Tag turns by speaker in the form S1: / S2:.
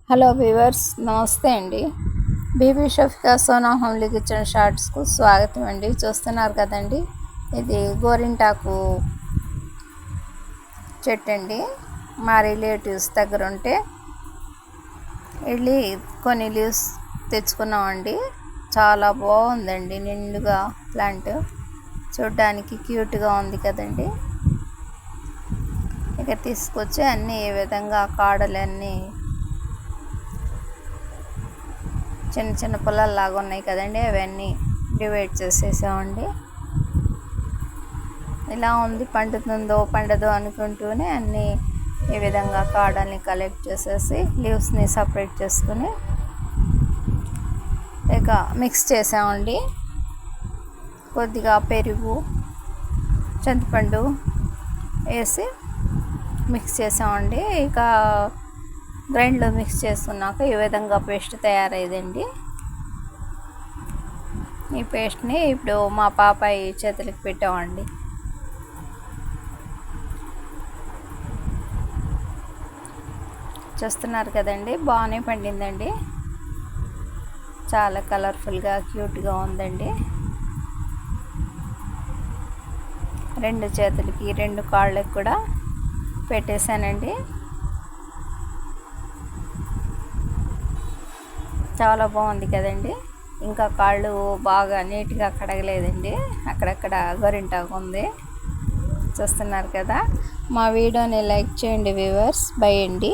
S1: Hello viewers, నమస్తే అండి. Bibi Shafika Sona homely kitchen షార్ట్స్కు స్వాగతం అండి. చూస్తున్నారు కదండి, ఇది గోరింటాకు చెట్టు అండి. మా రిలేటివ్స్ దగ్గర ఉంటే వెళ్ళి కొన్ని లీవ్స్ తెచ్చుకున్నామండి. చాలా బాగుందండి, నిండుగా ప్లాంట్ చూడ్డానికి క్యూట్గా ఉంది కదండి. ఇక తీసుకొచ్చి అన్నీ ఏ విధంగా కాడలన్నీ చిన్న చిన్న పొలాల్లాగా ఉన్నాయి కదండి, అవన్నీ డివైడ్ చేసేసామండి. ఇలా ఉంది, పండుతుందో పండదో అనుకుంటూనే అన్నీ ఈ విధంగా కాడల్ని కలెక్ట్ చేసేసి లీవ్స్ని సపరేట్ చేసుకుని ఇక మిక్స్ చేసామండి. కొద్దిగా పెరుగు, చింతపండు వేసి మిక్స్ చేసామండి. ఇక గ్రైండ్లో మిక్స్ చేసుకున్నాక ఈ విధంగా పేస్ట్ తయారైందండి. ఈ పేస్ట్ని ఇప్పుడు మా పాపాయి చేతులకి పెట్టామండి. చూస్తున్నారు కదండి, బాగానే పండిందండి. చాలా కలర్ఫుల్గా క్యూట్గా ఉందండి. 2 చేతులకి 2 కాళ్ళకి కూడా పెట్టేశానండి. చాలా బాగుంది కదండి. ఇంకా కాళ్ళు బాగా నీట్గా కడగలేదండి, అక్కడక్కడ గోరింటాకు ఉంది. చూస్తున్నారు కదా. మా వీడియోని లైక్ చేయండి వ్యూవర్స్. బై అండి.